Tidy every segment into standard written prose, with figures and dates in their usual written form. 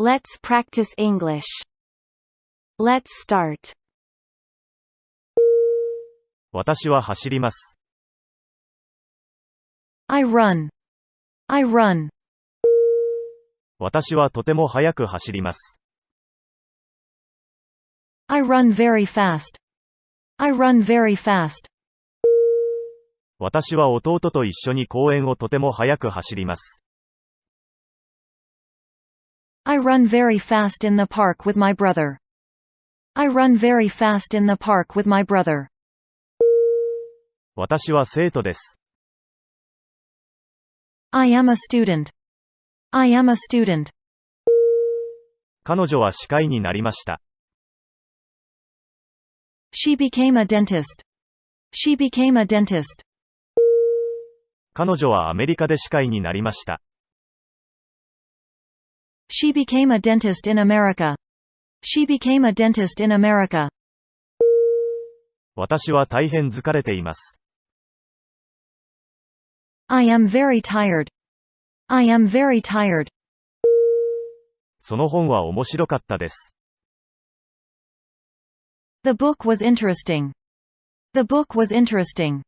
Let's practice English. Let's start. 私は走ります。I run. I run. 私はとても速く走ります。I run very fast. I run very fast. 私は弟と一緒に公園をとても速く走ります。I run very fast in the park with my brother. I run very fast in the park with my brother. 私は生徒です。I am a student. I am a student. 彼女は歯科医になりました。She became a dentist. She became a dentist. 彼女はアメリカで歯科医になりました。She became a dentist in America. She became a dentist in America. 私は大変疲れています。I am very tired. I am very tired. その本は面白かったです。The book was interesting. The book was interesting.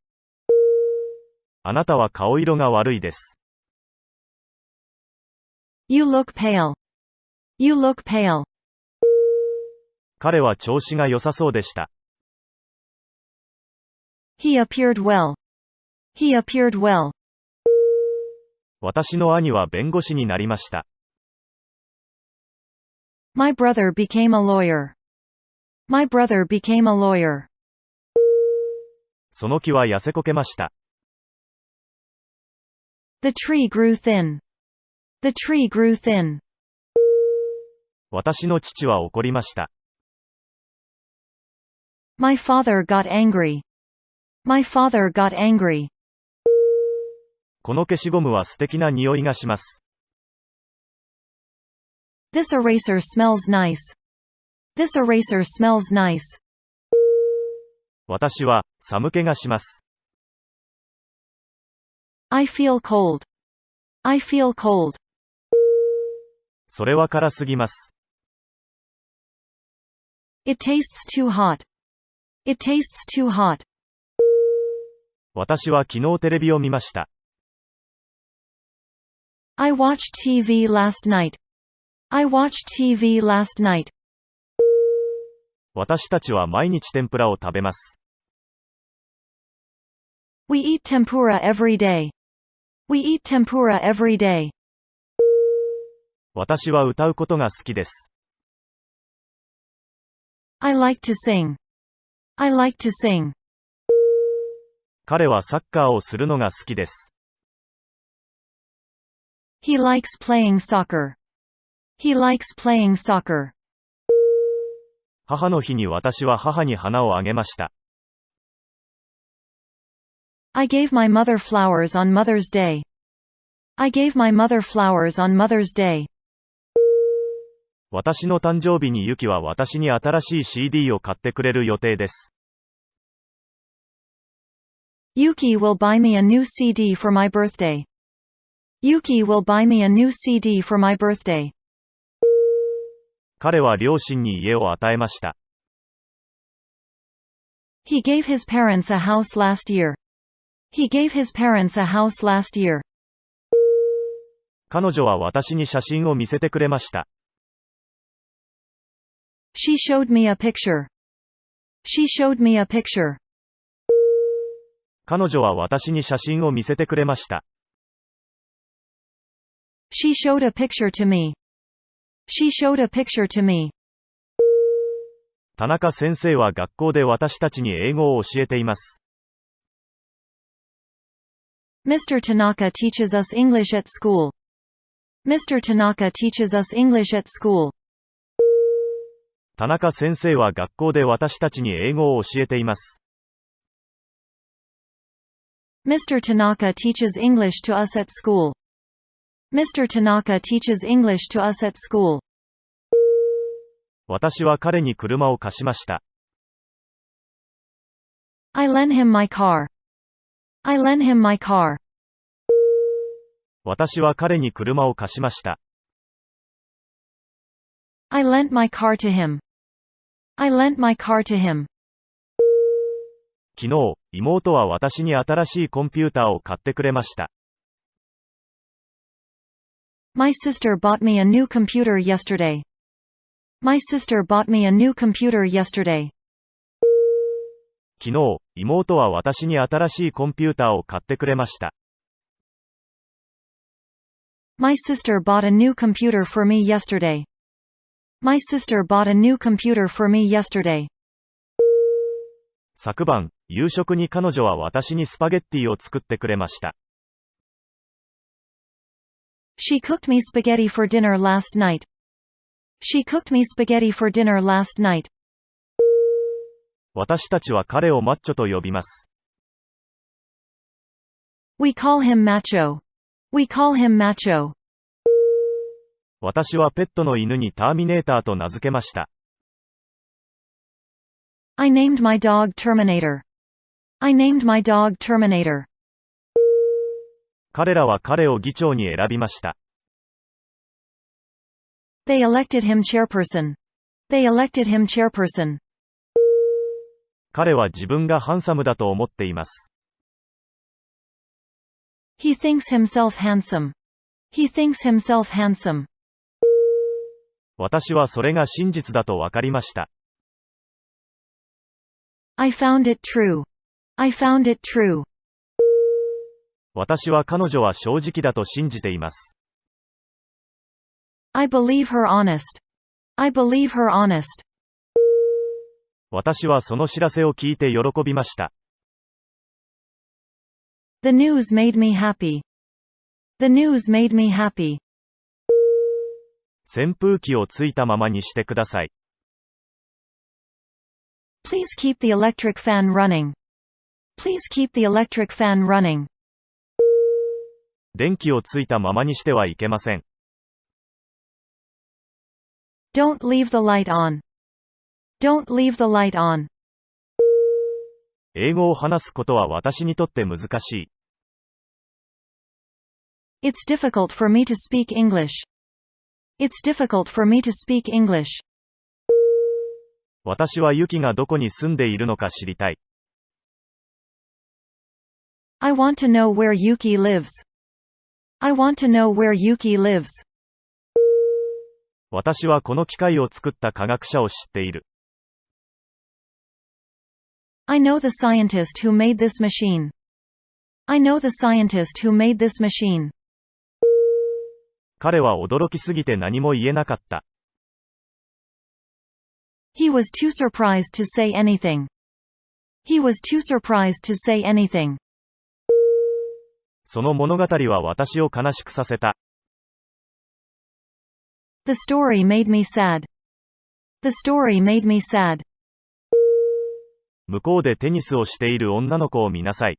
あなたは顔色が悪いです。You look pale. You look pale. 彼は調子が良さそうでした。He appeared well. He appeared well. 私の兄は弁護士になりました。My brother became a lawyer. My brother became a lawyer. その木は痩せこけました。The tree grew thin. The tree grew thin. 私の父は怒りました。My father got angry. My father got angry. この消しゴムは素敵な匂いがします。This eraser smells nice. This eraser smells nice. 私は寒気がします。I feel cold. I feel cold. それは辛すぎます。It tastes too hot. It tastes too hot. 私は昨日テレビを見ました。I watched TV last night. I watched TV last night. 私たちは毎日天ぷらを食べます。We eat tempura every day. We eat tempura every day. 私は歌うことが好きです。I like to sing. I like to sing. 彼はサッカーをするのが好きです。He likes playing soccer. He likes playing soccer. 母の日に私は母に花をあげました。I gave my mother flowers on Mother's Day. I gave my mother flowers on Mother's Day. 私の誕生日にユキは私に新しい CD を買ってくれる予定です。Yuki will buy me a new CD for my birthday. Yuki will buy me a new CD for my birthday. 彼は両親に家を与えました。He gave his parents a house last year. He gave his parents a house last year. 彼女は私に写真を見せてくれました。She showed me a picture. She showed me a picture. 彼女は私に写真を見せてくれました。She showed a picture to me. She showed a picture to me. 田中先生は学校で私たちに英語を教えています。Mr. Tanaka teaches us English at school. Mr. Tanaka teaches us English at school. 田中先生は学校で私たちに英語を教えています。Mr. Tanaka teaches English to us at school. Mr. Tanaka teaches English to us at school. 私は彼に車を貸しました。I lent him my car. I lent him my car. 私は彼に車を貸しました。I lent my car to him. I lent my car to him. 昨日、妹は私に新しいコンピューターを買ってくれました。My sister bought me a new computer yesterday. My sister bought me a new computer yesterday. 昨日、妹は私に新しいコンピューターを買ってくれました。My sister bought a new computer for me yesterday. My sister bought a new computer for me yesterday. 昨晩、夕食に彼女は私にスパゲッティを作ってくれました。She cooked me spaghetti for dinner last night. She cooked me spaghetti for dinner last night. 私たちは彼をマッチョと呼びます。We call him macho. We call him macho. 私はペットの犬にターミネーターと名付けました。I named my dog Terminator. I named my dog Terminator. 彼らは彼を議長に選びました。They elected him chairperson. They elected him chairperson. 彼は自分がハンサムだと思っています。He thinks himself handsome. He thinks himself handsome. 私はそれが真実だと分かりました。I found it true. I found it true. 私は彼女は正直だと信じています。I believe her honest. I believe her honest. 私はその知らせを聞いて喜びました。The news made me happy. The news made me happy. 扇風機をついたままにしてください。Please keep the electric fan running. Please keep the electric fan running. 電気をついたままにしてはいけません。Don't leave the light on. Don't leave the light on. 英語を話すことは私にとって難しい。It's difficult for me to speak English. It's difficult for me to speak English. 私はユキがどこに住んでいるのか知りたい。I want to know where Yuki lives. I want to know where Yuki lives. 私はこの機械を作った科学者を知っている。I know the scientist who made this machine. I know the scientist who made this machine. 彼は驚きすぎて何も言えなかった。He was too surprised to say anything. He was too surprised to say anything. その物語は私を悲しくさせた。The story made me sad. The story made me sad. 向こうでテニスをしている女の子を見なさい。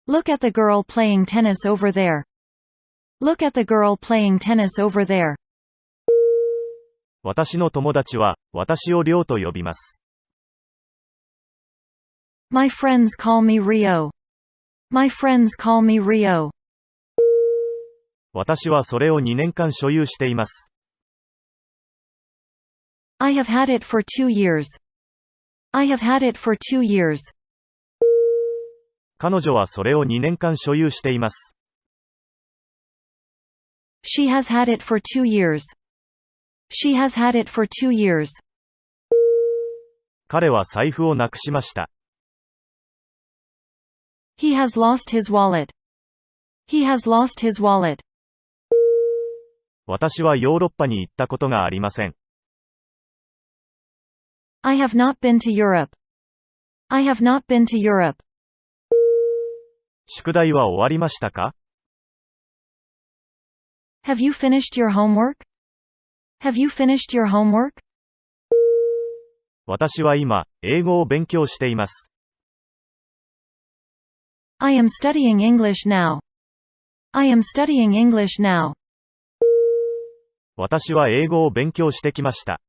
Look at the girl playing tennis over there. Look at the girl playing tennis over there. 私の友達は、私をリョウと呼びます。My friends call me Rio. My friends call me Rio. 私はそれを2年間所有しています。I have had it for 2 years. I have had it for 2 years. 彼女はそれを2年間所有しています。She has had it for 2 years. She has had it for 2 years. 彼は財布をなくしました。He has lost his wallet. He has lost his wallet. 私はヨーロッパに行ったことがありません。I have not been to Europe. I have not been to Europe. 宿題は終わりましたか？ Have you finished your homework? Have you finished your homework? 私は今、英語を勉強しています。I am studying English now. I am studying English now. 私は英語を勉強してきました。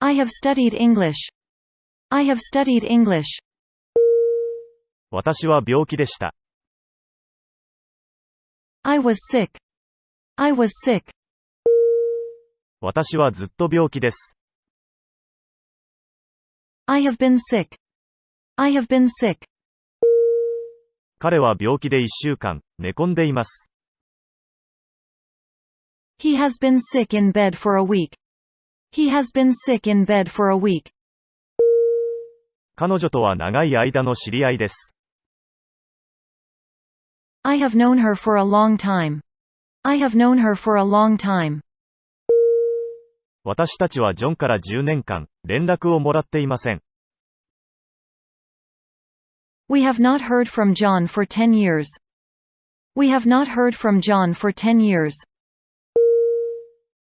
I have studied English. I have studied English. 私は病気でした。I was sick. I was sick. 私はずっと病気です。I have been sick. I have been sick. 彼は病気で1週間、寝込んでいます。He has been sick in bed for a week. He has been sick in bed for a week. 彼女とは長い間の知り合いです。I have known her for a long time. I have known her for a long time. 私たちはジョンから10年間、連絡をもらっていません。We have not heard from John for 10 years. We have not heard from John for 10 years.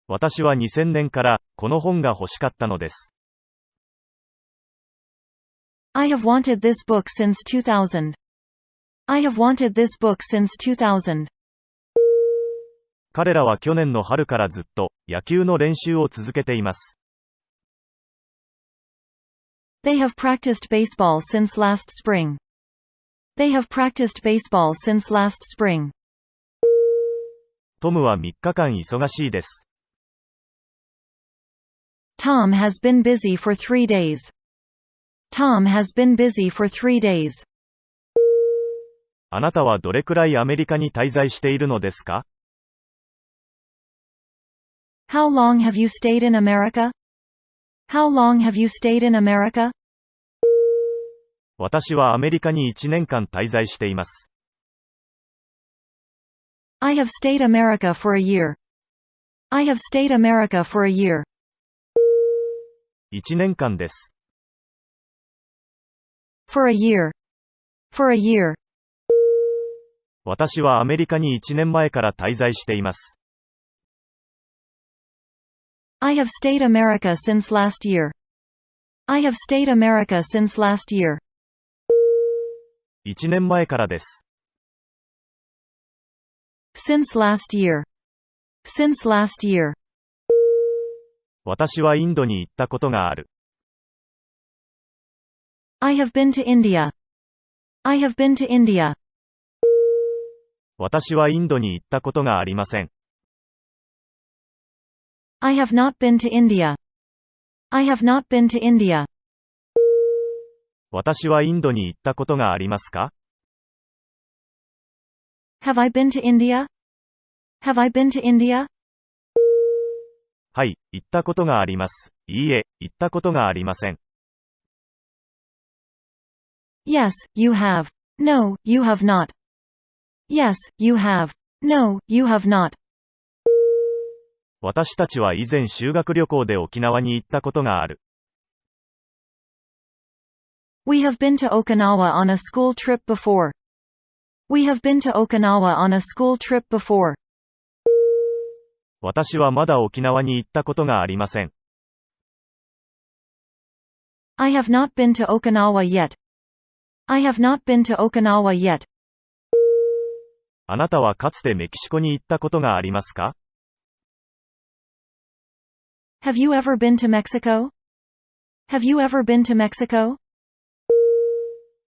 私は2000年から、この本が欲しかったのです。I have wanted this book since 2000. I have wanted this book since 2000. 彼らは去年の春からずっと、野球の練習を続けています。They have practiced baseball since last spring. They have practiced baseball since last spring. トムは3日間忙しいです。Tom has been busy for 3 days. Tom has been busy for 3 days. あなたはどれくらいアメリカに滞在しているのですか？ How long have you stayed in America? How long have you stayed in America? 私はアメリカに1年間滞在しています。I have stayed America for a year. I have stayed America for a year. 1年間です。For a year. For a year. 私はアメリカに1年前から滞在しています。I have stayed America since last year. I have stayed America since last year. 1年前からです。Since last year. Since last year. 私はインドに行ったことがある。I have been to India. I have been to India. 私はインドに行ったことがありません。I have not been to India. I have not been to India. 私はインドに行ったことがありますか？ Have I been to India? Have I been to India? はい、行ったことがあります。いいえ、行ったことがありません。Yes, you have. No, you have not. Yes, you have. No, you have not. 私たちは以前修学旅行で沖縄に行ったことがある。We have been to Okinawa on a school trip before. We have been to Okinawa on a school trip before. 私はまだ沖縄に行ったことがありません。I have not been to Okinawa yet. I have not been to Okinawa yet. あなたはかつてメキシコに行ったことがありますか？ Have you ever been to Mexico? Have you ever been to Mexico?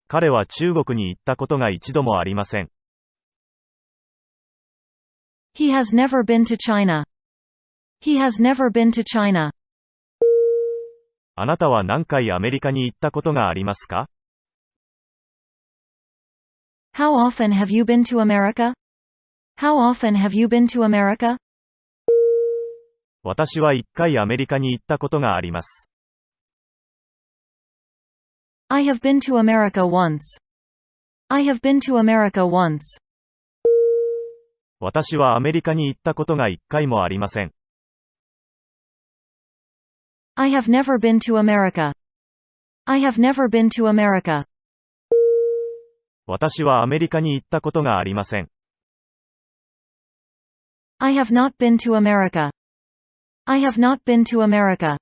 彼は中国に行ったことが一度もありません。He has never been to China. He has never been to China. あなたは何回アメリカに行ったことがありますか？ How often have you been to America? How often have you been to America? 私は1回アメリカに行ったことがあります。I have been to America once. I have been to America once. 私はアメリカに行ったことが1回もありません。I have never been to America. I have never been to America. 私はアメリカに行ったことがありません。I have not been to America. I have not been to America.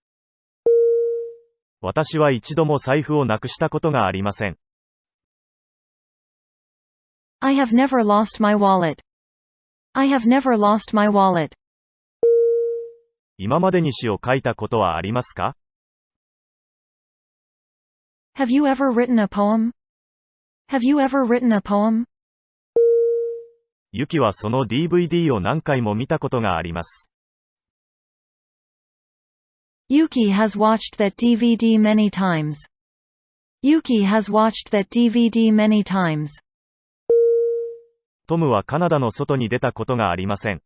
私は一度も財布をなくしたことがありません。I have never lost my wallet. I have never lost my wallet. 今までに詩を書いたことはありますか？ Have you ever written a poem? Have you ever written a poem? ユキはその DVD を何回も見たことがあります。Yuki has watched that DVD many times. Yuki has watched that DVD many times. トムはカナダの外に出たことがありません。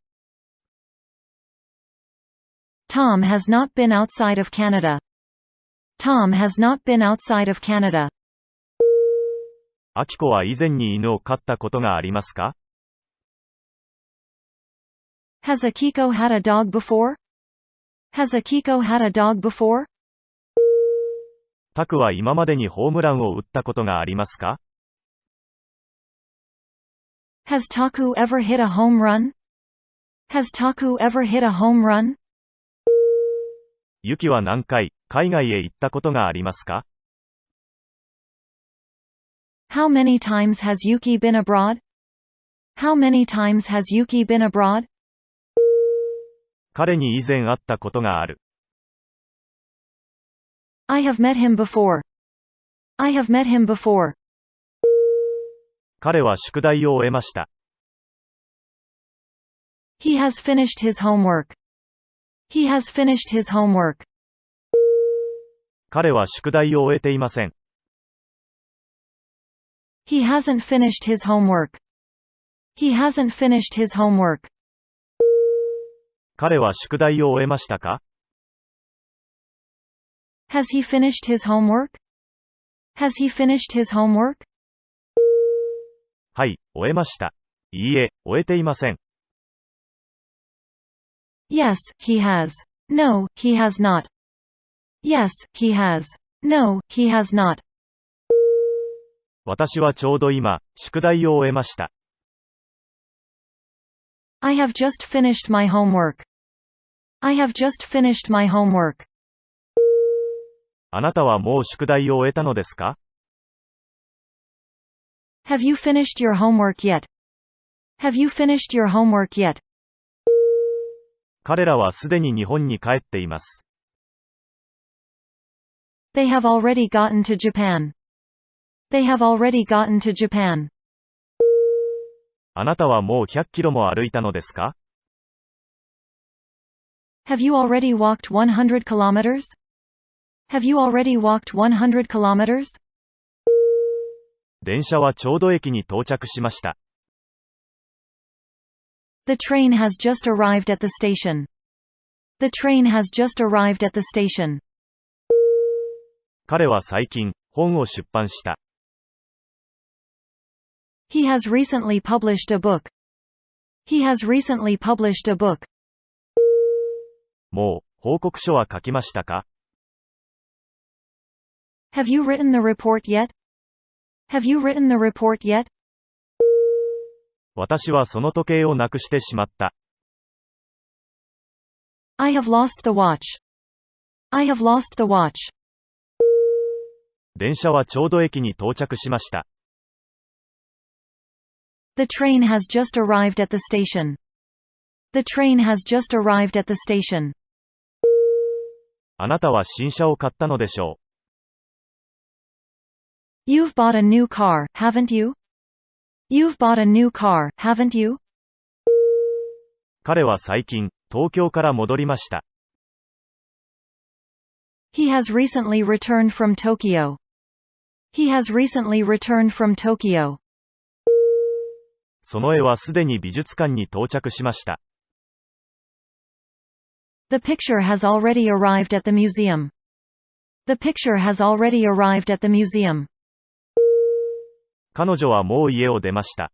Tom has not been outside of Canada. Tom has not been outside of Canada. アキコは以前に犬を飼ったことがありますか？ Has Akiko had a dog before? Has Akiko had a dog before? タクは今までにホームランを打ったことがありますか？ Has Taku ever hit a home run? Has Taku ever hit a home run? ユキは何回、海外へ行ったことがありますか？ How many times has Yuki been abroad? How many times has Yuki been abroad? 彼に以前会ったことがある。I have met him before. I have met him before. 彼は宿題を終えました。He has finished his homework. He has finished his homework. 彼は宿題を終えていません。He hasn't finished his homework. He hasn't finished his homework. 彼は宿題を終えましたか？ Has he finished his homework? Has he finished his homework? はい、終えました。いいえ、終えていません。Yes, he has. No, he has not. Yes, he has. No, he has not. 私はちょうど今、宿題を終えました。I have just finished my homework. I have just finished my homework. あなたはもう宿題を終えたのですか？ Have you finished your homework yet? Have you finished your homework yet? 彼らはすでに日本に帰っています。They have already gotten to Japan. They have already gotten to Japan. あなたはもう100キロも歩いたのですか？ Have you already walked 100 kilometers? Have you already walked 100 kilometers? 電車はちょうど駅に到着しました。The train has just arrived at the station. The train has just arrived at the station. 彼は最近、本を出版した。He has recently published a book. He has recently published a book. もう、報告書は書きましたか？ Have you written the report yet? Have you written the report yet? 私はその時計をなくしてしまった。I have lost the watch. I have lost the watch. 電車はちょうど駅に到着しました。The train has just arrived at the station. The train has just arrived at the station. あなたは新車を買ったのでしょう。You've bought a new car, haven't you? You've bought a new car, haven't you? 彼は最近、東京から戻りました。He has recently returned from Tokyo. He has recently returned from Tokyo. その絵はすでに美術館に到着しました。The picture has already arrived at the museum. The picture has already arrived at the museum. 彼女はもう家を出ました。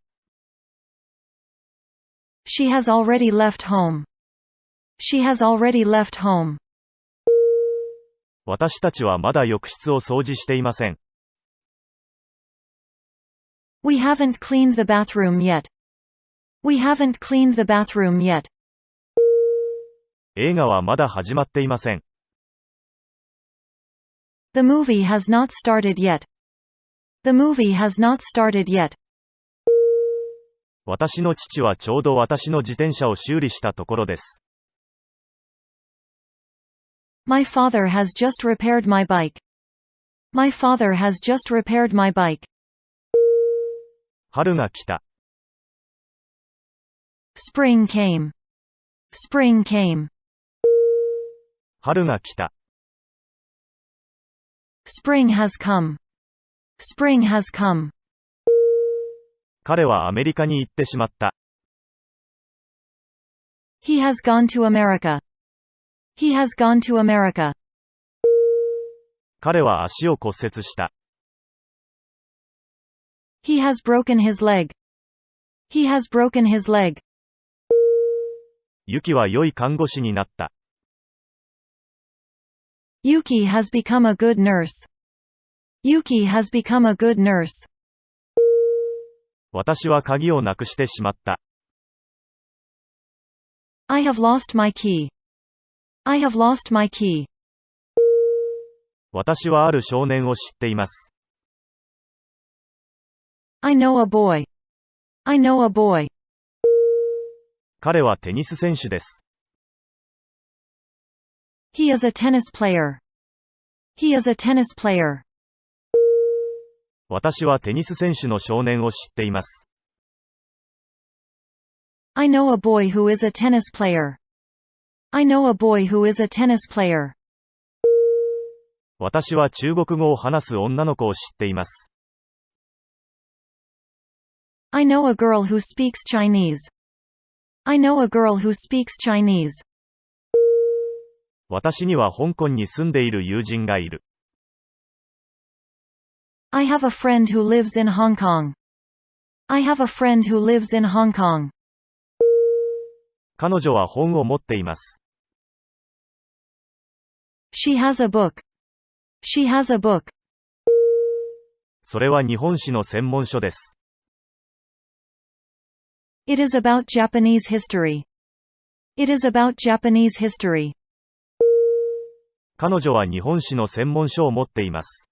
She has already left home. She has already left home. 私たちはまだ浴室を掃除していません。We haven't cleaned the bathroom yet. We haven't cleaned the bathroom yet. 映画はまだ始まっていません。The movie has not started yet. The movie has not started yet. 私の父はちょうど私の自転車を修理したところです。My father has just repaired my bike. My father has just repaired my bike. 春が来た。Spring came. Spring came. 春が来た。Spring has come. Spring has come. 彼はアメリカに行ってしまった。He has gone to America. He has gone to America. 彼は足を骨折した。He has broken his leg. He has broken his leg. ユキは良い看護師になった。Yuki has become a good nurse. Yuki has become a good nurse. 私は鍵をなくしてしまった。I have lost my key. I have lost my key. 私はある少年を知っています。I know a boy. I know a boy. 彼はテニス選手です。He is a tennis player. He is a tennis player. 私はテニス選手の少年を知っています。I know a boy who is a tennis player. I know a boy who is a tennis player. 私は中国語を話す女の子を知っています。I know a girl who speaks Chinese. I know a girl who speaks Chinese. 私には香港に住んでいる友人がいる。I have a friend who lives in Hong Kong. I have a friend who lives in Hong Kong. 彼女は本を持っています。She has a book. She has a book. それは日本史の専門書です。It is about Japanese history. It is about Japanese history. 彼女は日本史の専門書を持っています。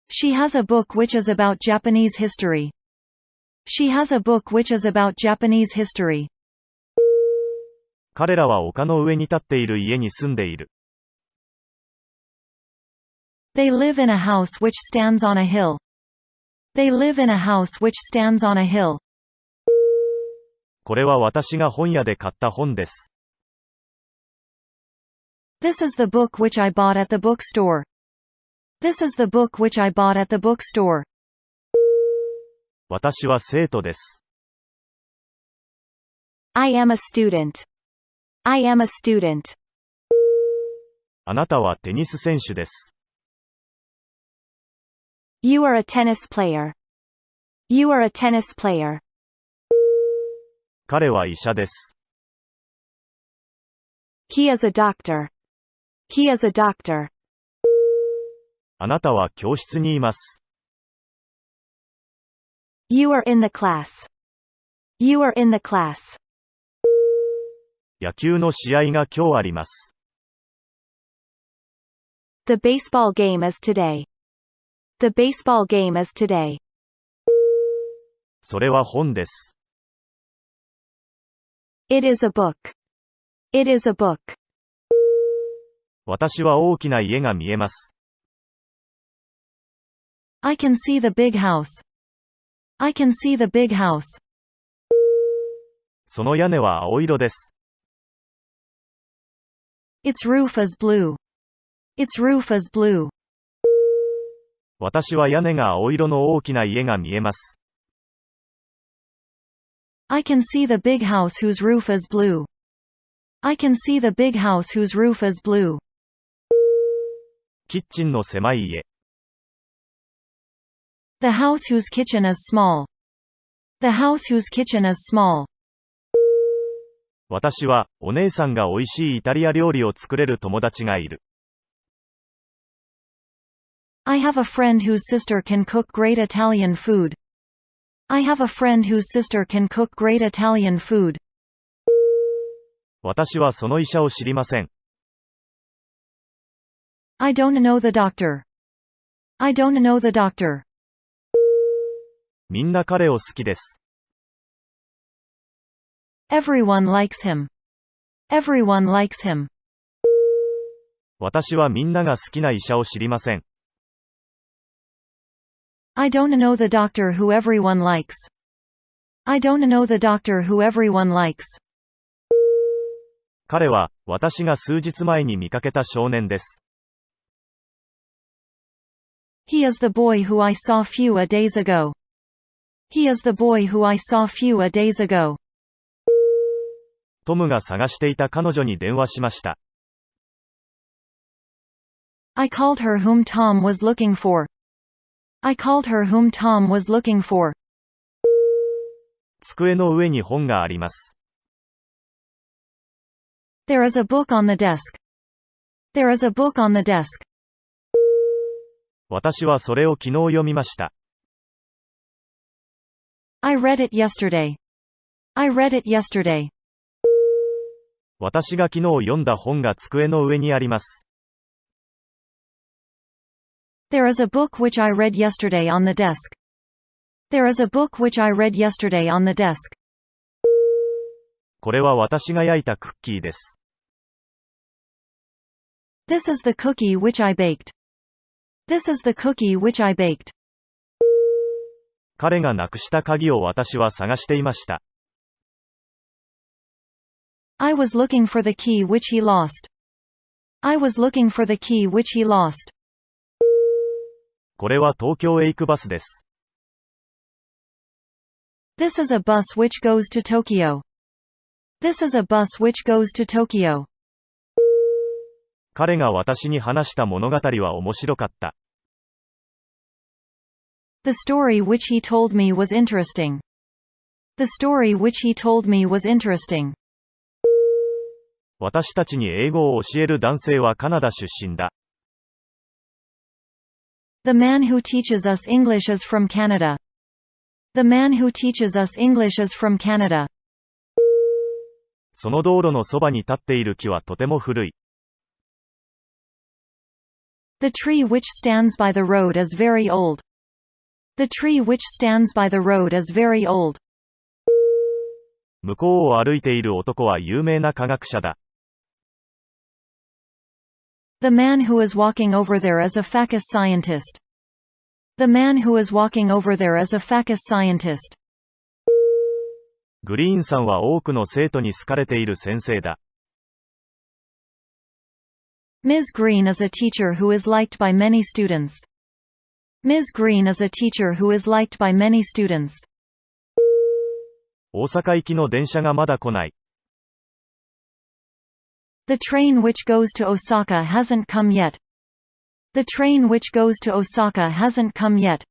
She has a book which is about Japanese history. She has a book which is about Japanese history. 彼らは丘の上に立っている家に住んでいる。They live in a house which stands on a hill. They live in a house which stands on a hill. これは私が本屋で買った本です。This is the book which I bought at the bookstore. This is the book which I bought at the bookstore. 私は生徒です。I am a student. I am a student. あなたはテニス選手です。You are a tennis player. You are a tennis player. 彼は医者です。He is a doctor. He is a doctor. あなたは教室にいます。You are in the class. You are in the class. 野球の試合が今日あります。The baseball game is today. The baseball game is today. それは本です。It is a book. It is a book. 私は大きな家が見えます。I can see the big house. I can see the big house. その屋根は青色です。Its roof is blue. Its roof is blue. 私は屋根が青色の大きな家が見えます。I can see the big house whose roof is blue. I can see the big house whose roof is blue. キッチンの狭い家。The house whose kitchen is small. The house whose kitchen is small. 私は、お姉さんが美味しいイタリア料理を作れる友達がいる。I have a friend whose sister can cook great Italian food. I have a friend whose sister can cook great Italian food. 私はその医者を知りません。I don't know the doctor. I don't know the doctor. みんな彼を好きです。Everyone likes him. Everyone likes him. 私はみんなが好きな医者を知りません。I don't know the doctor who everyone likes. I don't know the doctor who everyone likes. 彼は、私が数日前に見かけた少年です。He is the boy who I saw few days ago. He is the boy who I saw few days ago. トムが探していた彼女に電話しました。I called her whom Tom was looking for. I called her whom Tom was looking for. 机の上に本があります。There is a book on the desk. There is a book on the desk. 私はそれを昨日読みました。I read it yesterday. I read it yesterday. 私が昨日読んだ本が机の上にあります。There is a book which I read yesterday on the desk. There is a book which I read yesterday on the desk. これは私が焼いたクッキーです。This is the cookie which I baked. This is the cookie which I baked. 彼がなくした鍵を私は探していました。I was looking for the key which he lost. I was looking for the key which he lost. これは東京へ行くバスです。This is a bus which goes to Tokyo. This is a bus which goes to Tokyo. 彼が私に話した物語は面白かった。The story which he told me was interesting. The story which he told me was interesting. 私たちに英語を教える男性はカナダ出身だ。The man who teaches us English is from Canada. The man who teaches us English is from Canada. その道路のそばに立っている木はとても古い。The tree which stands by the road is very old. The tree which stands by the road is very old. 向こうを歩いている男は有名な科学者だ。The man who is walking over there is a facus scientist. The man who is walking over there is a facus scientist. グリーンさんは多くの生徒に好かれている先生だ。Ms. Green is a teacher who is liked by many students. Ms. Green is a teacher who is liked by many students. 大阪行きの電車がまだ来ない。The train which goes to Osaka hasn't come yet. The train which goes to Osaka hasn't come yet.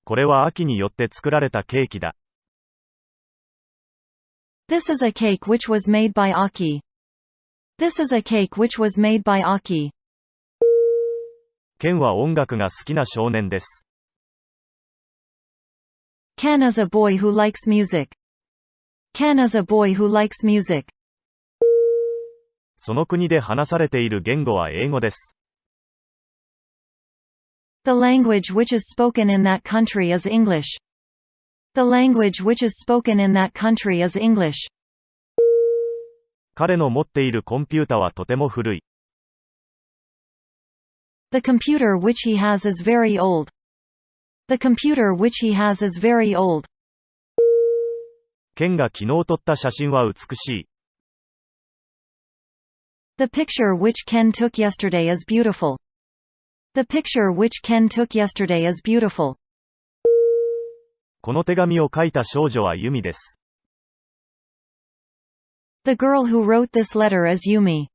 これは秋によって作られたケーキだ。This is a cake which was made by Aki. This is a cake which was made by Aki. ケンは音楽が好きな少年です。Ken is a boy who likes music. Ken is a boy who likes music. その国で話されている言語は英語です。The language which is spoken in that country is English. The language which is spoken in that country is English. 彼の持っているコンピュータはとても古い。The computer which he has is very old. The computer which he has is very old. ケンが昨日撮った写真は美しい。The picture which Ken took yesterday is beautiful. The picture which Ken took yesterday is beautiful. この手紙を書いた少女はユミです。The girl who wrote this letter is Yumi.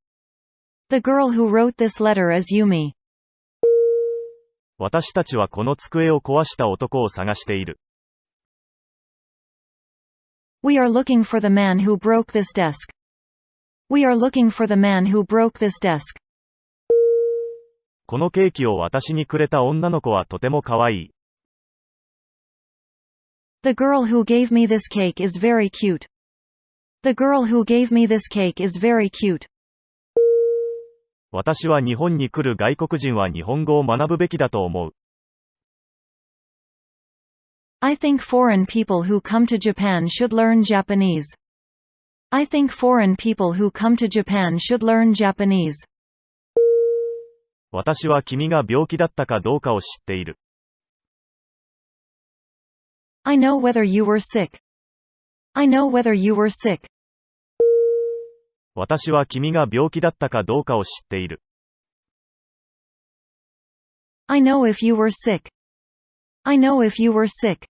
The girl who wrote this letter is Yumi. 私たちはこの机を壊した男を探している。We are looking for the man who broke this desk. We are looking for the man who broke this desk. このケーキを私にくれた女の子はとても可愛い。The girl who gave me this cake is very cute. The girl who gave me this cake is very cute. 私は日本に来る外国人は日本語を学ぶべきだと思う。I think foreign people who come to Japan should learn Japanese. I think foreign people who come to Japan should learn Japanese. 私は君が病気だったかどうかを知っている。I know whether you were sick. I know whether you were sick. 私は君が病気だったかどうかを知っている。I know if you were sick. I know if you were sick.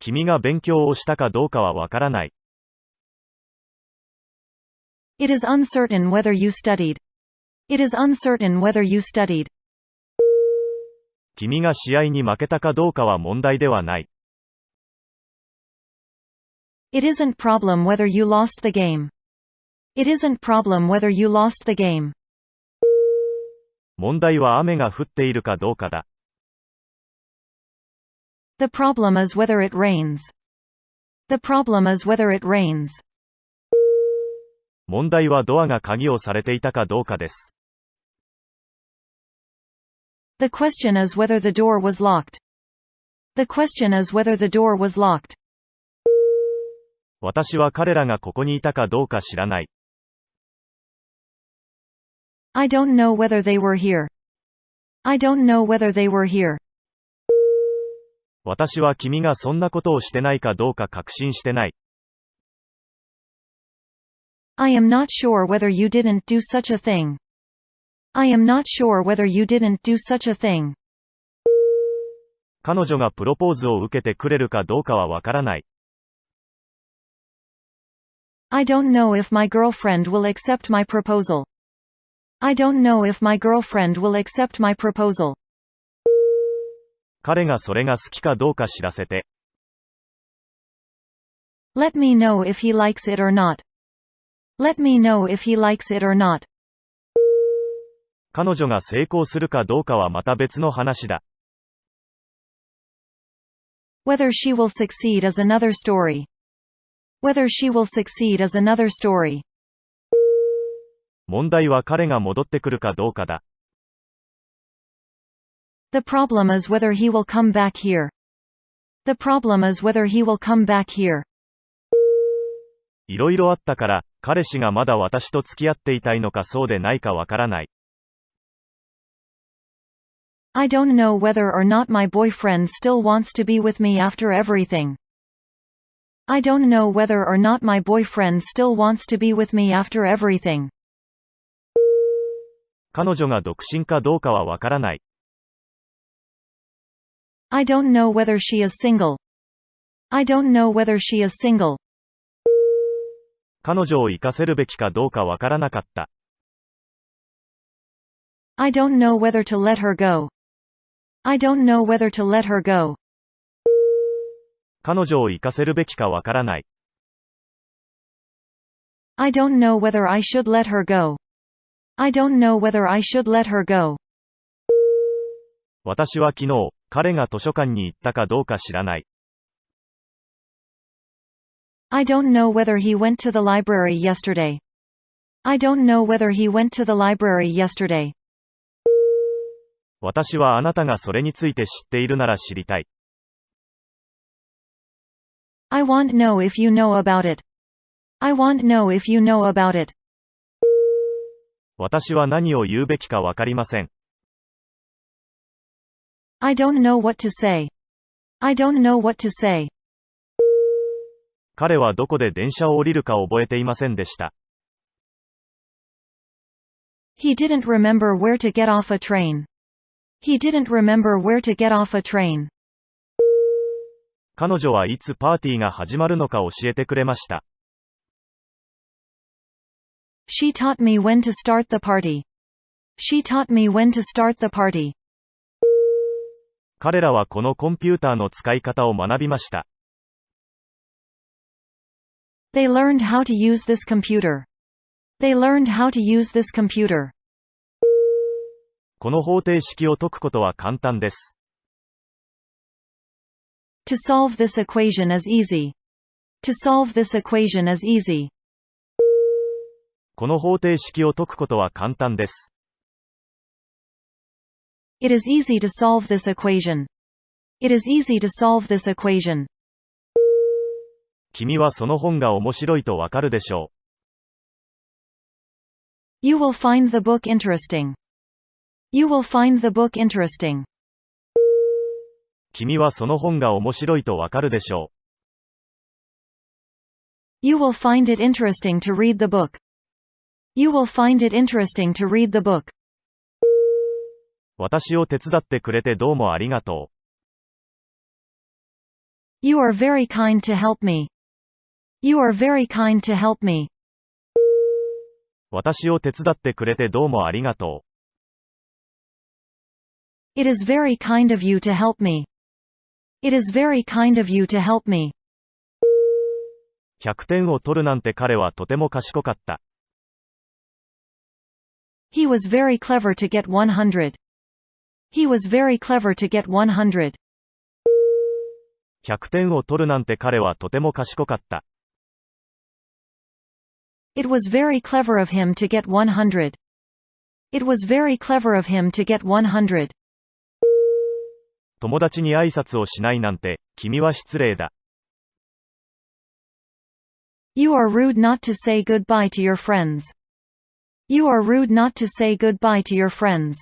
君が勉強をしたかどうかはわからない。It is uncertain whether you studied. It is uncertain whether you studied. 君が試合に負けたかどうかは問題ではない。It isn't problem whether you lost the game. It isn't problem whether you lost the game. 問題は雨が降っているかどうかだ。The problem is whether it rains. The problem is whether it rains. 問題はドアが鍵をされていたかどうかです。The question is whether the door was locked. The question is whether the door was locked. 私は彼らがここにいたかどうか知らない。I don't know whether they were here. I don't know whether they were here. 私は君がそんなことをしてないかどうか確信してない。I am not sure whether you didn't do such a thing. I am not sure whether you didn't do such a thing. 彼女がプロポーズを受けてくれるかどうかはわからない。I don't know if my girlfriend will accept my proposal. I don't know if my girlfriend will accept my proposal. 彼がそれが好きかどうか知らせて。Let me know if he likes it or not. Let me know if he likes it or not. 彼女が成功するかどうかはまた別の話だ。Whether she will succeed is another story. Whether she will succeed is another story. 問題は彼が戻ってくるかどうかだ。The problem is whether he will come back here. The problem is whether he will come back here. いろいろあったから、彼氏がまだ私と付き合っていたいのかそうでないかわからない。I don't know whether or not my boyfriend still wants to be with me after everything. I don't know whether or not my boyfriend still wants to be with me after everything. 彼女が独身かどうかはわからない。I don't know whether she is single. I don't know whether she is single. 彼女を生かせるべきかどうかわからなかった。I don't know whether to let her go. I don't know whether to let her go. 彼女を生かせるべきかわからない。I don't know whether I should let her go. I don't know whether I should let her go. 私は昨日、彼が図書館に行ったかどうか知らない。I don't know whether he went to the library yesterday. I don't know whether he went to the library yesterday. 私はあなたがそれについて知っているなら知りたい。I want know if you know about it. I want know if you know about it. 私は何を言うべきかわかりません。I don't know what to say. I don't know what to say. 彼はどこで電車を降りるか覚えていませんでした。He didn't remember where to get off a train. He didn't remember where to get off a train. 彼女はいつパーティーが始まるのか教えてくれました。She taught me when to start the party. She taught me when to start the party. 彼らはこのコンピューターの使い方を学びました。They learned how to use this computer. They learned how to use this computer. この方程式を解くことは簡単です。To solve this equation is easy. To solve this equation is easy. この方程式を解くことは簡単です。It is easy to solve this equation. It is easy to solve this equation. 君はその本が面白いとわかるでしょう。You will find the book interesting. You will find the book interesting. 君はその本が面白いとわかるでしょう。You will find it interesting to read the book. You will find it interesting to read the book. 私を手伝ってくれてどうもありがとう。You are very kind to help me. You are very kind to help me. 私を手伝ってくれてどうもありがとう。It is very kind of you to help me. It is very kind of you to help me. 100点を取るなんて彼はとても賢かった。He was very clever to get 100. He was very clever to get 100. 100点を取るなんて彼はとても賢かった。It was very clever of him to get 100. It was very clever of him to get 100. 友達に挨拶をしないなんて、君は失礼だ。You are rude not to say goodbye to your friends. You are rude not to say goodbye to your friends.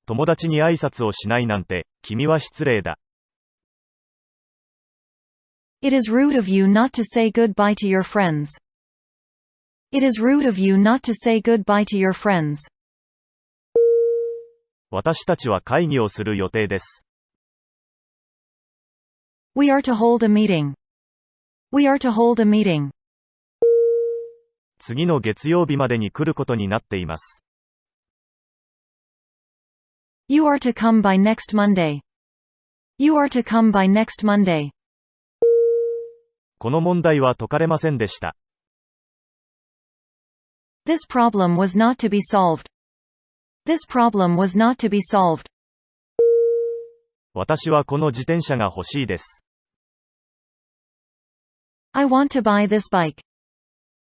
友達に挨拶をしないなんて、君は失礼だ。It is rude of you not to say goodbye to your friends. It is rude of you not to say goodbye to your friends. 私たちは会議をする予定です。We are to hold a meeting. We are to hold a meeting. 次の月曜日までに来ることになっています。You are to come by next Monday. You are to come by next Monday. この問題は解かれませんでした。This problem was not to be solved. This problem was not to be solved. 私はこの自転車が欲しいです。I want to buy this bike.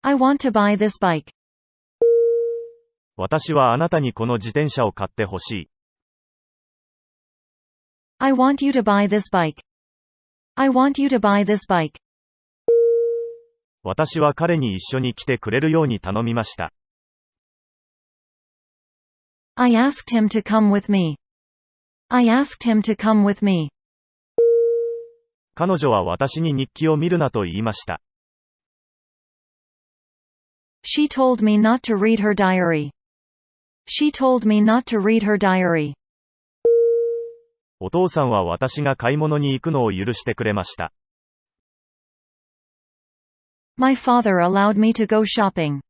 I want to buy this bike. 私はあなたにこの自転車を買って欲しい。I want you to buy this bike. I want you to buy this bike. 私は彼に一緒に来てくれるように頼みました。I asked him to come with me. I asked him to come with me. 彼女は私に日記を見るなと言いました。She told me not to read her diary. She told me not to read her diary. お父さんは私が買い物に行くのを許してくれました。My father allowed me to go shopping.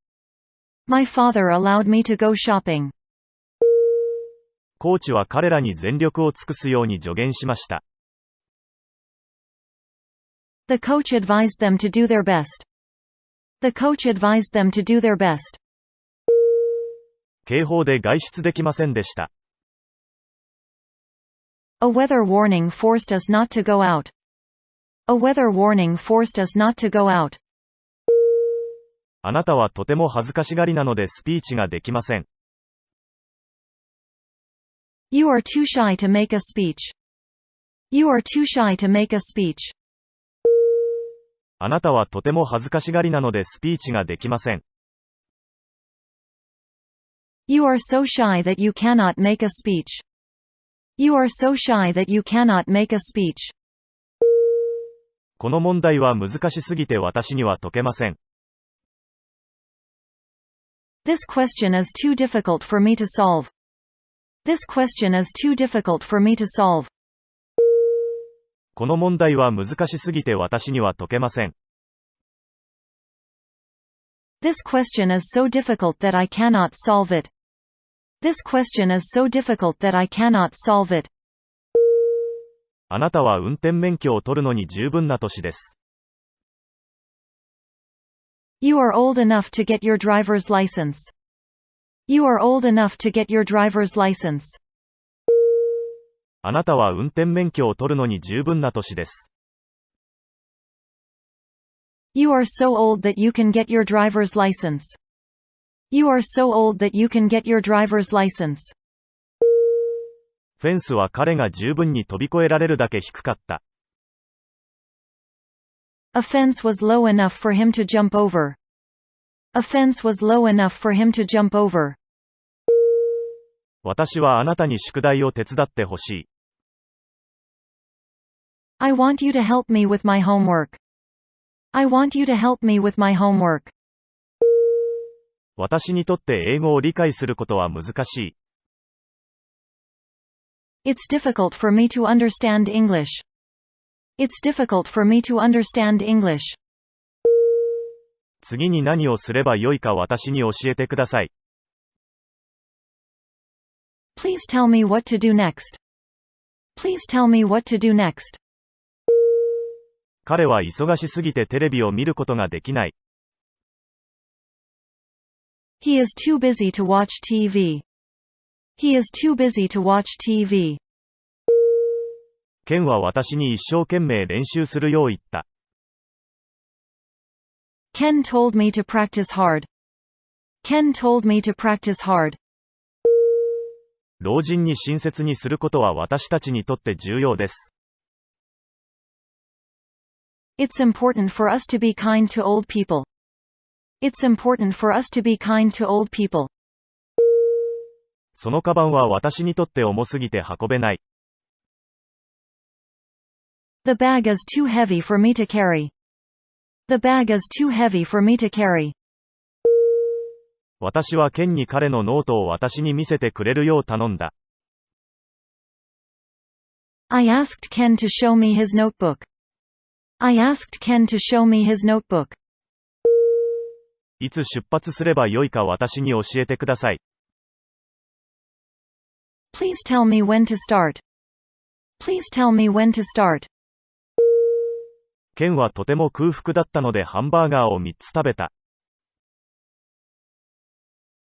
My father allowed me to go shopping. コーチは彼らに全力を尽くすように助言しました。The coach advised them to do their best. The coach advised them to do their best. 警報で外出できませんでした。A weather warning forced us not to go out. A weather warning forced us not to go out. あなたはとても恥ずかしがりなのでスピーチができません。You are too shy to make a speech. You are too shy to make a speech. あなたはとても恥ずかしがりなのでスピーチができません。You are so shy that you cannot make a speech. You are so shy that you cannot make a speech. この問題は難しすぎて私には解けません。This question is too difficult for me to solve. This question is too difficult for me to solve. この問題は難しすぎて私には解けません。This question is so difficult that I cannot solve it. This question is so difficult that I cannot solve it. あなたは運転免許を取るのに十分な年です。You are old enough to get your driver's license. You are old enough to get your driver's license. あなたは運転免許を取るのに十分な年です。You are so old that you can get your driver's license. You are so old that you can get your driver's license. フェンスは彼が十分に飛び越えられるだけ低かった。A fence was low enough for him to jump over. A fence was low enough for him to jump over. 私はあなたに宿題を手伝ってほしい。I want you to help me with my homework. I want you to help me with my homework. 私にとって英語を理解することは難しい。It's difficult for me to understand English. It's difficult for me to understand English. 次に何をすればよいか私に教えてください。Please tell me what to do next. Please tell me what to do next. 彼は忙しすぎてテレビを見ることができない。He is too busy to watch TV. He is too busy to watch TV. ケンは私に一生懸命練習するよう言った。Ken told me to practice hard. Ken told me to practice hard. 老人に親切にすることは私たちにとって重要です。It's important for us to be kind to old people. It's important for us to be kind to old people. そのカバンは私にとって重すぎて運べない。The bag is too heavy for me to carry. The bag is too heavy for me to carry. 私はケンに彼のノートを私に見せてくれるよう頼んだ。I asked Ken to show me his notebook. I asked Ken to show me his notebook. いつ出発すればよいか私に教えてください。Please tell me when to start. Please tell me when to start. ケンはとても空腹だったのでハンバーガーを3つ食べた。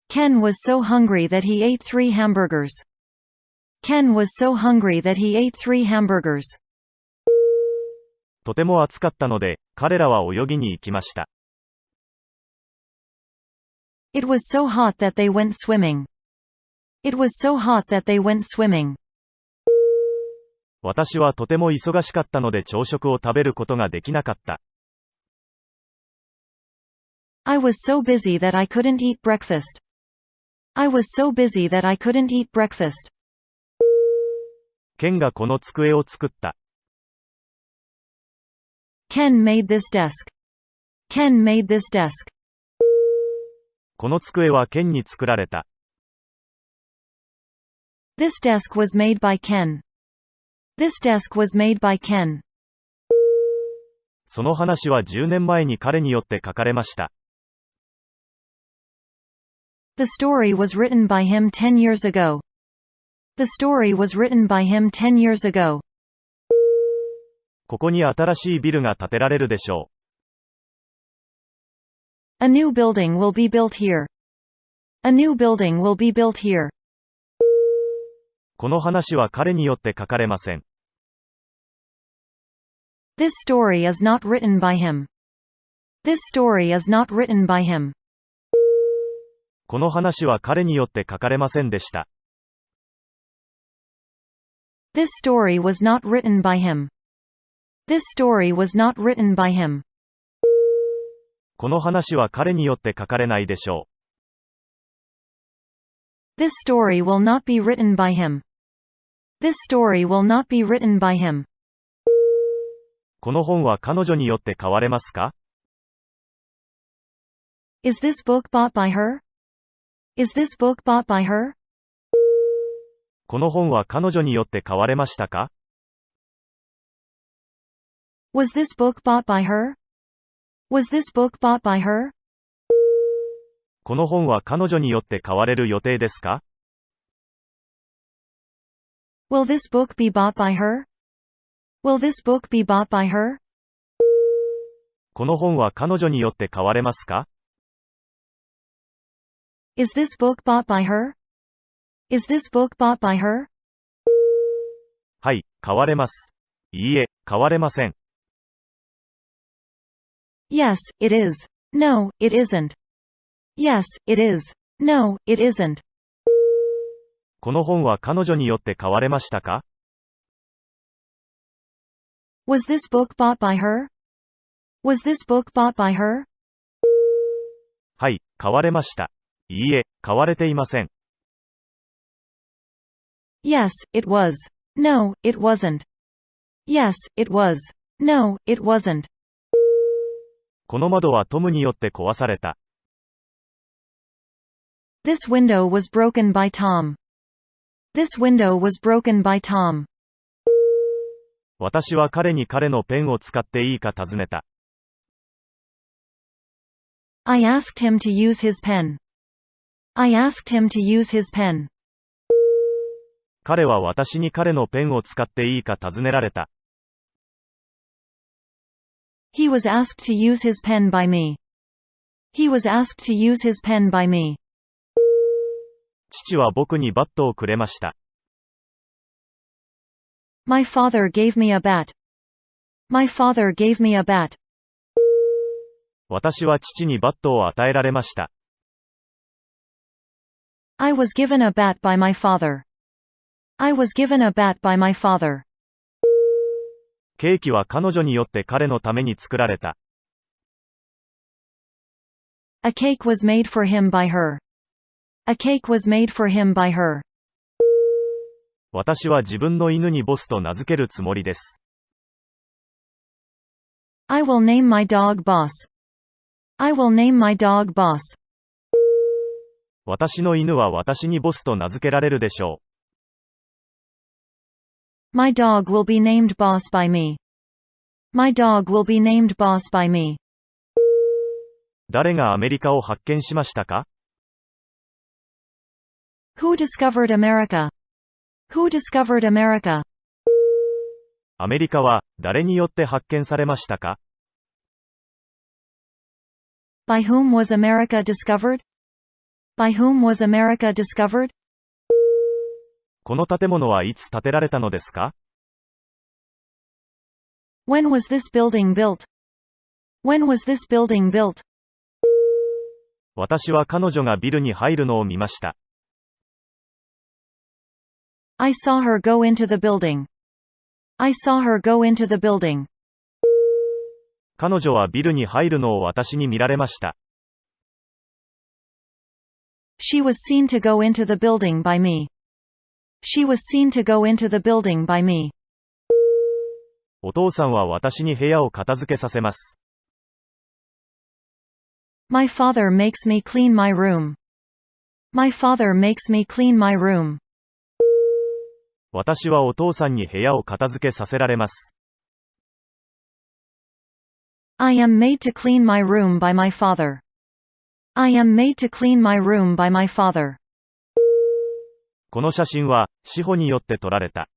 Ken was so hungry that he ate 3 hamburgers. Ken was so hungry that he ate 3 hamburgers. とても暑かったので、彼らは泳ぎに行きました。It was so hot that they went swimming. It was so hot that they went swimming. 私はとても忙しかったので朝食を食べることができなかった。I was so busy that I couldn't eat breakfast. I was so busy that I couldn't eat breakfast. ケンがこの机を作った。Ken made this desk. Ken made this desk. この机はケンに作られた。This desk was made by Ken. This desk was made by Ken. その話は10年前に彼によって書かれました。The story was written by him 10 years ago. The story was written by him 10 years ago. ここに新しいビルが建てられるでしょう。A new building will be built here. A new building will be built here. この話は彼によって書かれません。This story is not written by him. This story is not written by him. この話は彼によって書かれませんでした。This story was not written by him. This story was not written by him. この話は彼によって書かれないでしょう。This story will not be written by him. This story will not be written by him. この本は彼女によって買われますか？ Is this book bought by her? Is this book bought by her? この本は彼女によって買われましたか？ Was this book bought by her? Was this book bought by her? この本は彼女によって買われる予定ですか？ Will this book be bought by her? Will this book be bought by her? この本は彼女によって買われますか？ Is this book bought by her? Is this book bought by her? はい、買われます。いいえ、買われません。Yes, it is. No, it isn't. Yes, it is. No, it isn't. この本は彼女によって買われましたか？ Was this book bought by her? Was this book bought by her? はい、買われました。いいえ、買われていません。Yes, it was. No, it wasn't. Yes, it was. No, it wasn't. この窓はトムによって壊された。This window was broken by Tom. This window was broken by Tom. 私は彼に彼のペンを使っていいか尋ねた。I asked him to use his pen. I asked him to use his pen. 彼は私に彼のペンを使っていいか尋ねられた。He was asked to use his pen by me. He was asked to use his pen by me. 父は僕にバットをくれました。My father gave me a bat. My father gave me a bat. 私は父にバットを与えられました。I was given a bat by my father. I was given a bat by my father. ケーキは彼女によって彼のために作られた。A cake was made for him by her. A cake was made for him by her. 私は自分の犬にボスと名付けるつもりです。I will name my dog Boss. I will name my dog Boss. 私の犬は私にボスと名付けられるでしょう。My dog will be named Boss by me. My dog will be named Boss by me. 誰がアメリカを発見しましたか？ Who discovered America? Who discovered America? アメリカは誰によって発見されましたか？ By whom was America discovered? By whom was America discovered? この建物はいつ建てられたのですか？ When was this building built? When was this building built? 私は彼女がビルに入るのを見ました。I saw her go into the building. I saw her go into the building. 彼女はビルに入るのを私に見られました。She was seen to go into the building by me. She was seen to go into the building by me. お父さんは私に部屋を片付けさせます。My father makes me clean my room. My father makes me clean my room. 私はお父さんに部屋を片付けさせられます。I am made to clean my room by my father. I am made to clean my room by my father. この写真は志保によって撮られた。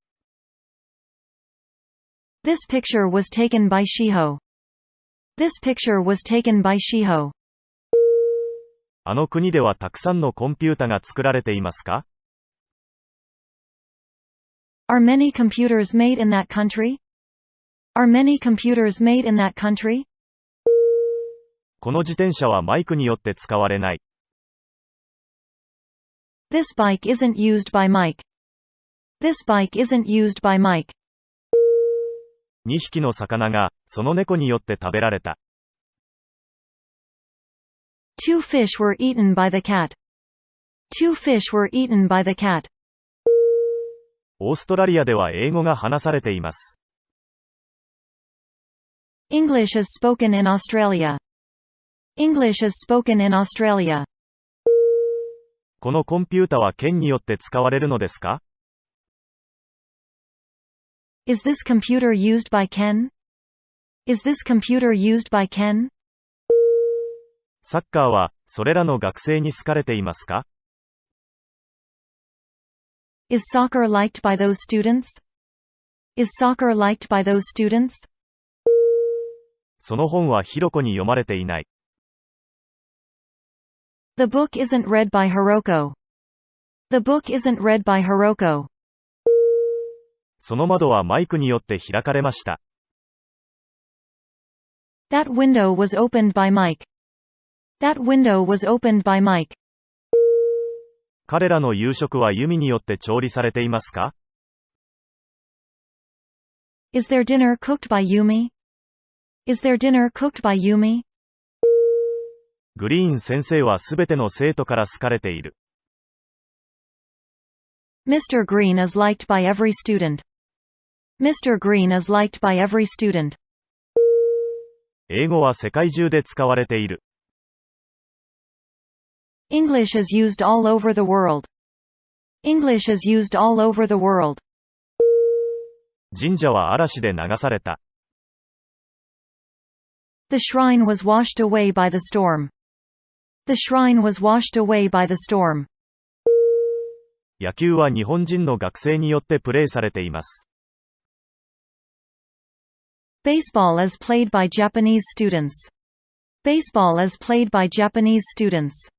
This picture was taken by Shiho. This picture was taken by Shiho. あの国ではたくさんのコンピュータが作られていますか？ Are many computers made in that country? Are many computers made in that country? この自転車はマイクによって使われない。This bike isn't used by Mike. This bike isn't used by Mike. 2匹の魚がその猫によって食べられた。Two fish were eaten by the cat. Two fish were eaten by the cat. オーストラリアでは英語が話されています。English is spoken in Australia. English is spoken in Australia. このコンピュータは県によって使われるのですか？ Is this computer used by Ken? Is this computer used by Ken? サッカーはそれらの学生に好かれていますか？ Is soccer liked by those students? Is soccer liked by those students? その本はひろこに読まれていない。The book isn't read by Hiroko. The book isn't read by Hiroko. その窓はマイクによって開かれました。That window was opened by Mike. That window was opened by Mike. 彼らの夕食はユミによって調理されていますか？ Is their dinner cooked by Yumi? Is their dinner cooked by Yumi? グリーン先生はすべての生徒から好かれている。Mr. Green is liked by every student. Mr. Green is liked by every student. 英語は世界中で使われている。English is used all over the world. English is used all over the world. 神社は嵐で流された。The shrine was washed away by the storm. The shrine was washed away by the storm. 野球は日本人の学生によってプレーされています。Baseball is played by Japanese students. Baseball is played by Japanese students.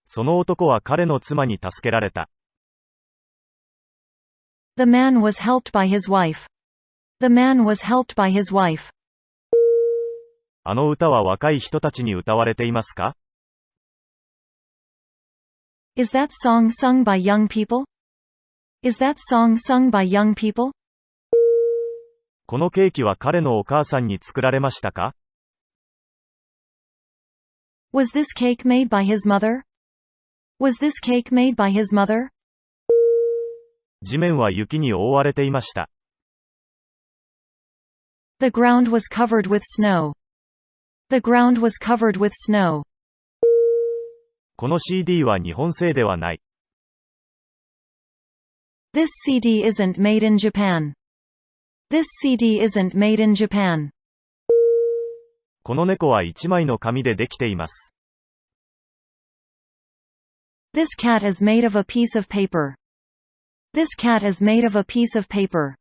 その男は彼の妻に助けられた。The man was helped by his wife. The man was helped by his wife. あの歌は若い人たちに歌われていますか？ Is that song sung by young people? Is that song sung by young people? このケーキは彼のお母さんに作られましたか？ Was this cake made by his mother? Was this cake made by his mother? 地面は雪に覆われていました。The ground was covered with snow. The ground was covered with snow. この CD は日本製ではない。This CD isn't made in Japan. This CD isn't made in Japan. この猫は一枚の紙でできています。This cat is made of a piece of paper. This cat is made of a piece of paper.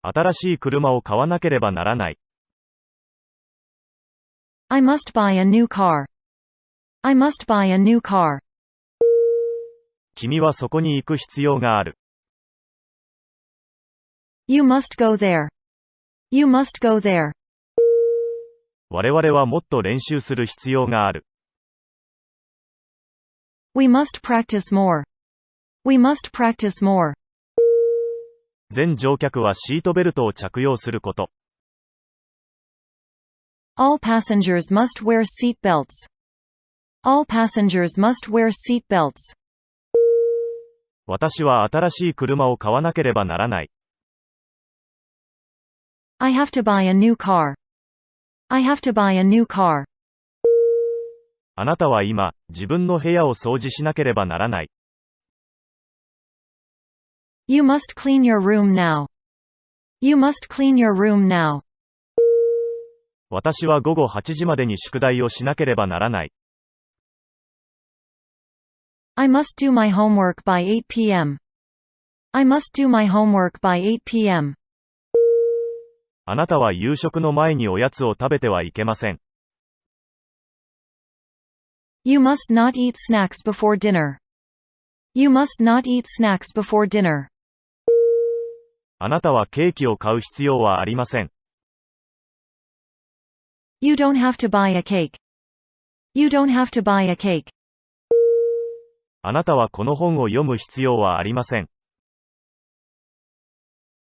新しい車を買わなければならない。I must buy a new car. I must buy a new car. 君はそこに行く必要がある。You must go there. You must go there. 我々はもっと練習する必要がある。We must practice more. We must practice more. 全乗客はシートベルトを着用すること。All passengers must wear seat belts. All passengers must wear seat belts. 私は新しい車を買わなければならない。I have to buy a new car. I have to buy a new car. あなたは今、自分の部屋を掃除しなければならない。You must clean your room now. You must clean your room now. 私は午後8時までに宿題をしなければならない。I must do my homework by 8 p.m. I must do my homework by 8 p.m. あなたは夕食の前におやつを食べてはいけません。You must not eat snacks before dinner. You must not eat snacks before dinner. あなたはケーキを買う必要はありません。You don't have to buy a cake. You don't have to buy a cake. あなたはこの本を読む必要はありません。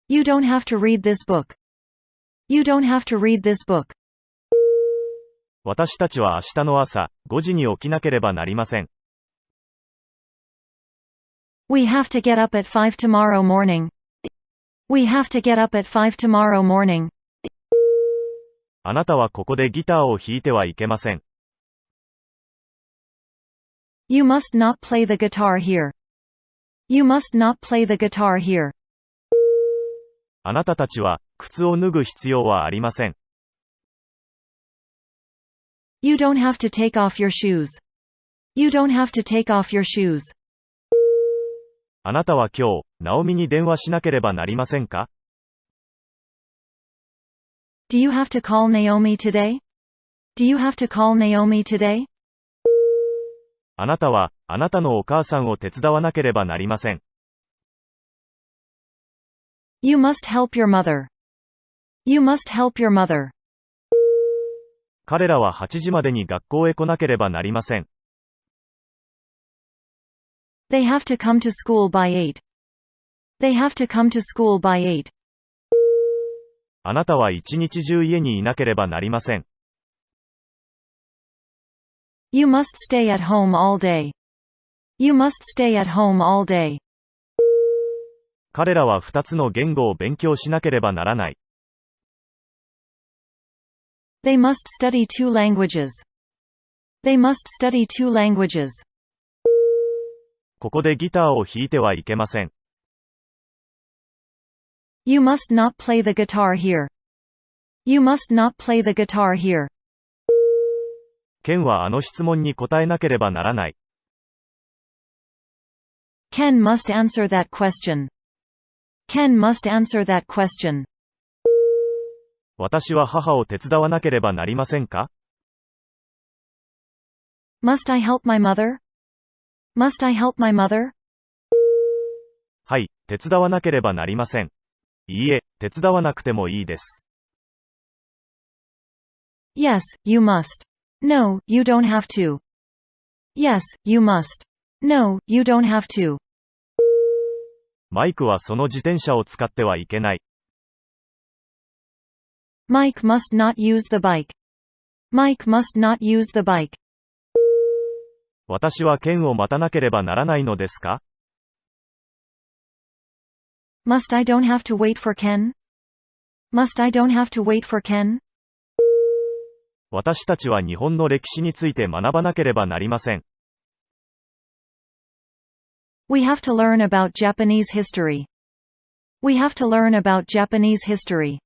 You don't have to read this book. You don't have to read this book. 私たちは明日の朝、5時に起きなければなりません。We have to get up at 5 tomorrow morning. We have to get up at 5 tomorrow morning. あなたはここでギターを弾いてはいけません。You must not play the guitar here. You must not play the guitar here. あなたたちは、靴を脱ぐ必要はありません。You don't have to take off your shoes. You don't have to take off your shoes. あなたは今日、ナオミに電話しなければなりませんか？ Do you have to call Naomi today? Do you have to call Naomi today? あなたは、あなたのお母さんを手伝わなければなりません。You must help your mother. You must help your mother. 彼らは8時までに学校へ来なければなりません。They have to come to school by 8. They have to come to school by 8. あなたは一日中家にいなければなりません。You must stay at home all day. You must stay at home all day. 彼らは2つの言語を勉強しなければならない。They must study two languages. They must study two languages. ここでギターを弾いてはいけません。You must not play the guitar here. You must not play the guitar here. ケンはあの質問に答えなければならない。Ken must answer that question. Ken must answer that question. 私は母を手伝わなければなりませんか？ Must I help my mother? Must I help my mother? はい、手伝わなければなりません。いいえ、手伝わなくてもいいです。Yes, you must. No, you don't have to. Yes, you must. No, you don't have to. マイクはその自転車を使ってはいけない。Mike must not use the bike. Mike must not use the bike. 私はケンを待たなければならないのですか？ Must I don't have to wait for Ken? Must I don't have to wait for Ken? 私たちは日本の歴史について学ばなければなりません。We have to learn about Japanese history. We have to learn about Japanese history.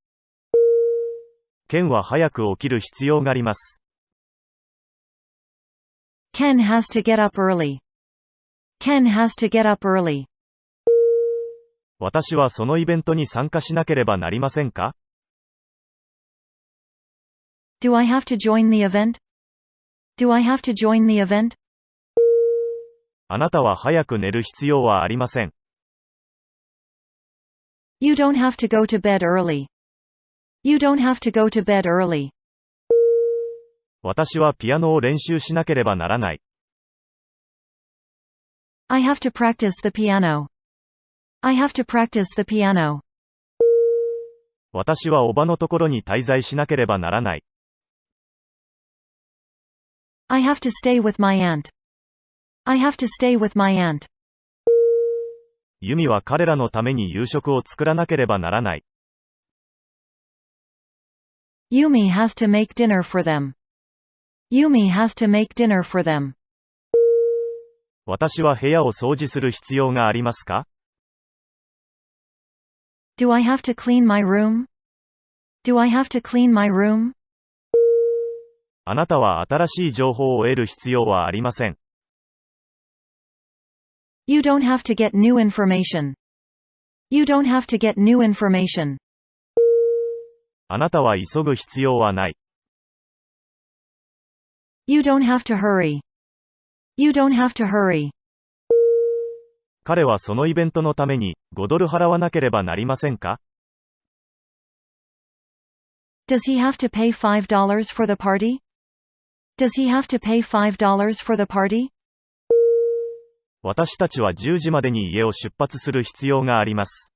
ケンは早く起きる必要があります。Ken has to get up early. Ken has to get up early. 私はそのイベントに参加しなければなりませんか？ Do I have to join the event? Do I have to join the event? あなたは早く寝る必要はありません。You don't have to go to bed early. You don't have to go to bed early. 私はピアノを練習しなければならない。I have to practice the piano. I have to practice the piano. 私はおばのところに滞在しなければならない。I have to stay with my aunt. I have to stay with my aunt. ユミは彼らのために夕食を作らなければならない。Yumi has to make dinner for them. Yumi has to make dinner for them. 私は部屋を掃除する必要がありますか？ Do I have to clean my room? Do I have to clean my room? あなたは新しい情報を得る必要はありません。You don't have to get new information. You don't have to get new information. あなたは急ぐ必要はない。You don't have to hurry. You don't have to hurry. 彼はそのイベントのために$5払わなければなりませんか？ Does he have to pay $5 for the party? Does he have to pay $5 for the party? 私たちは10時までに家を出発する必要があります。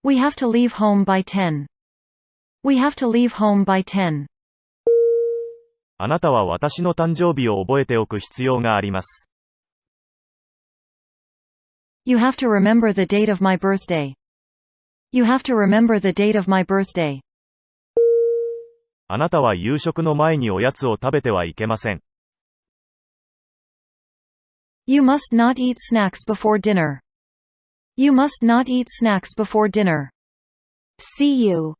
We have to leave home by 10. We have to leave home by 10. あなたは私の誕生日を覚えておく必要があります。You have to remember the date of my birthday. You have to remember the date of my birthday. あなたは夕食の前におやつを食べてはいけません。You must not eat snacks before dinner. You must not eat snacks before dinner. See you.